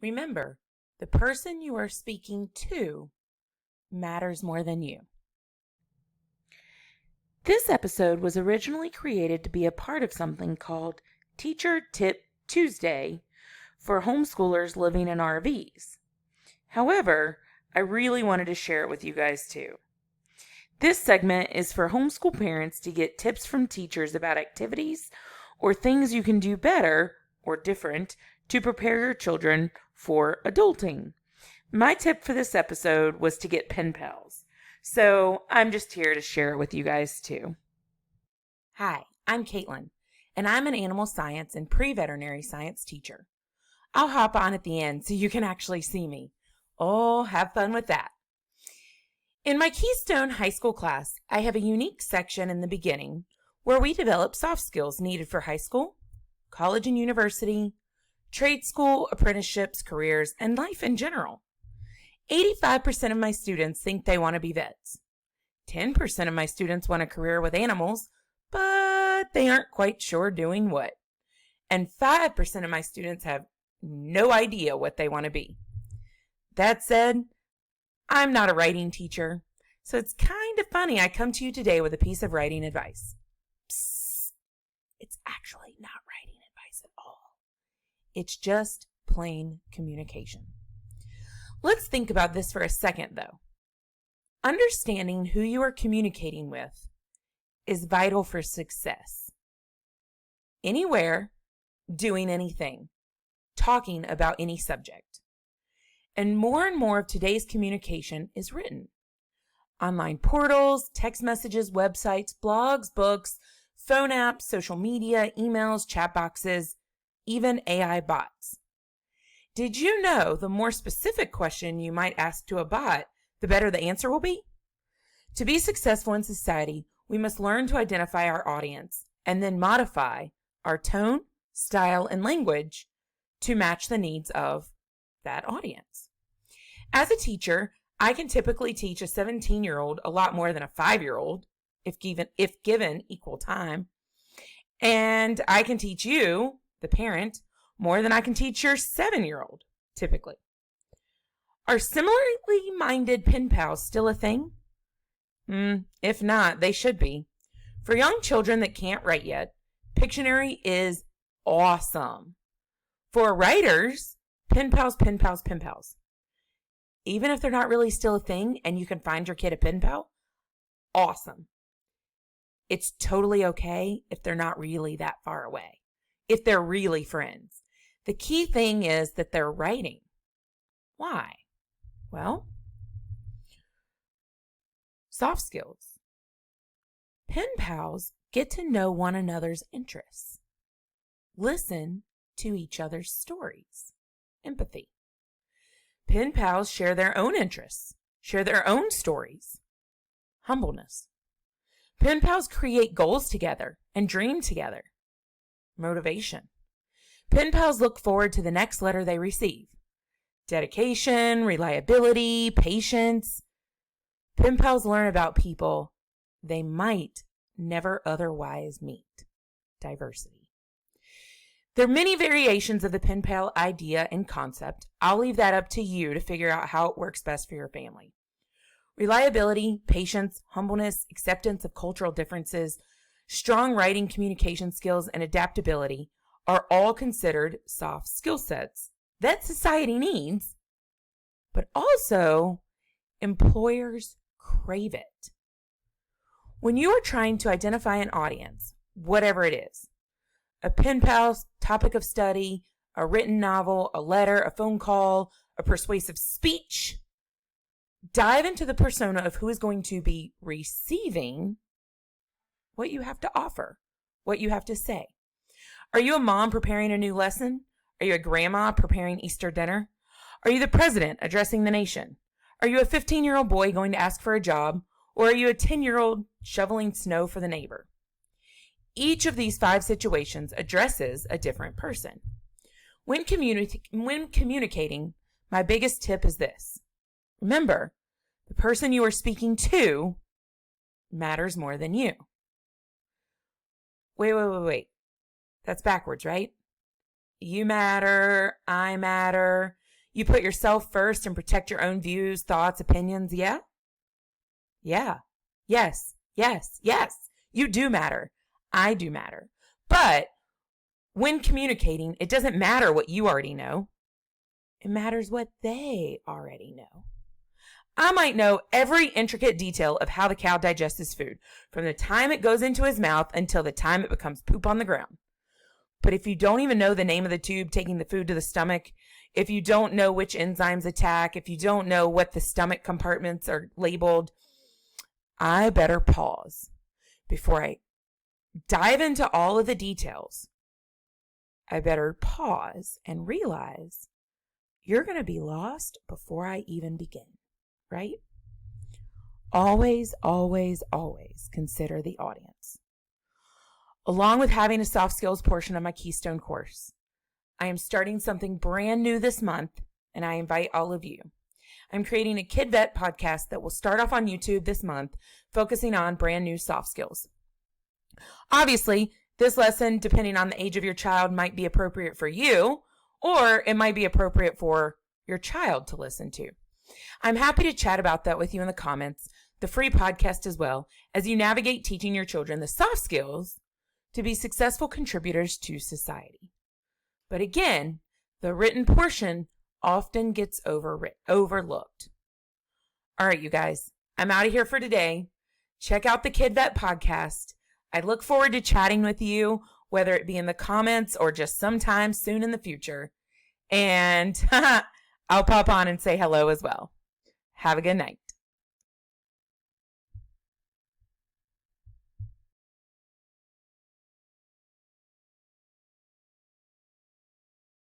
Remember, the person you are speaking to matters more than you. This episode was originally created to be a part of something called Teacher Tip Tuesday for homeschoolers living in RVs. However, I really wanted to share it with you guys too. This segment is for homeschool parents to get tips from teachers about activities or things you can do better or different to prepare your children for adulting. My tip for this episode was to get PenPals, so I'm just here to share it with you guys too. Hi, I'm Caitlin, and I'm an animal science and pre-veterinary science teacher. I'll hop on at the end so you can actually see me. Oh, have fun with that. In my Keystone High School class, I have a unique section in the beginning where we develop soft skills needed for high school, college and university, trade school, apprenticeships, careers, and life in general. 85% of my students think they want to be vets. 10% of my students want a career with animals, but they aren't quite sure doing what. And 5% of my students have no idea what they want to be. That said, I'm not a writing teacher, so it's kind of funny I come to you today with a piece of writing advice. Psst, it's actually not writing advice at all. It's just plain communication. Let's think about this for a second, though. Understanding who you are communicating with is vital for success. Anywhere, doing anything, talking about any subject. And more of today's communication is written. Online portals, text messages, websites, blogs, books, phone apps, social media, emails, chat boxes, even AI bots. Did you know the more specific question you might ask to a bot, the better the answer will be? To be successful in society, we must learn to identify our audience and then modify our tone, style, and language to match the needs of that audience. As a teacher, I can typically teach a 17-year-old a lot more than a 5-year-old if given equal time. And I can teach you, the parent, more than I can teach your 7-year-old, typically. Are similarly minded PenPals still a thing? If not, they should be. For young children that can't write yet, Pictionary is awesome. For writers, PenPals. Even if they're not really still a thing and you can find your kid a PenPal, awesome. It's totally okay if they're not really that far away, if they're really friends. The key thing is that they're writing. Why? Well, soft skills. PenPals get to know one another's interests. Listen to each other's stories. Empathy. PenPals share their own interests, share their own stories. Humbleness. PenPals create goals together and dream together. Motivation. PenPals look forward to the next letter they receive. Dedication, reliability, patience. PenPals learn about people they might never otherwise meet. Diversity. There are many variations of the PenPal idea and concept. I'll leave that up to you to figure out how it works best for your family. Reliability, patience, humbleness, acceptance of cultural differences, strong writing communication skills, and adaptability are all considered soft skill sets that society needs, but also employers crave it. When you are trying to identify an audience, whatever it is, a PenPal's topic of study, a written novel, a letter, a phone call, a persuasive speech, dive into the persona of who is going to be receiving what you have to offer, what you have to say. Are you a mom preparing a new lesson? Are you a grandma preparing Easter dinner? Are you the president addressing the nation? Are you a 15-year-old boy going to ask for a job? Or are you a 10-year-old shoveling snow for the neighbor? Each of these 5 situations addresses a different person. When communicating, my biggest tip is this. Remember, the person you are speaking to matters more than you. Wait. That's backwards, right? You matter, I matter. You put yourself first and protect your own views, thoughts, opinions. Yeah? Yeah. Yes. Yes. Yes. You do matter. I do matter. But when communicating, it doesn't matter what you already know. It matters what they already know. I might know every intricate detail of how the cow digests his food, from the time it goes into his mouth until the time it becomes poop on the ground. But if you don't even know the name of the tube taking the food to the stomach, if you don't know which enzymes attack, if you don't know what the stomach compartments are labeled, I better pause before I dive into all of the details. I better pause and realize you're going to be lost before I even begin, right? Always, always, always consider the audience. Along with having a soft skills portion of my Keystone course, I am starting something brand new this month, and I invite all of you. I'm creating a Kid Vet podcast that will start off on YouTube this month, focusing on brand new soft skills. Obviously, this lesson, depending on the age of your child, might be appropriate for you, or it might be appropriate for your child to listen to. I'm happy to chat about that with you in the comments, the free podcast as well, as you navigate teaching your children the soft skills to be successful contributors to society. But again, the written portion often gets overlooked. All right, you guys, I'm out of here for today. Check out the Kid Vet podcast. I look forward to chatting with you, whether it be in the comments or just sometime soon in the future. And I'll pop on and say hello as well. Have a good night.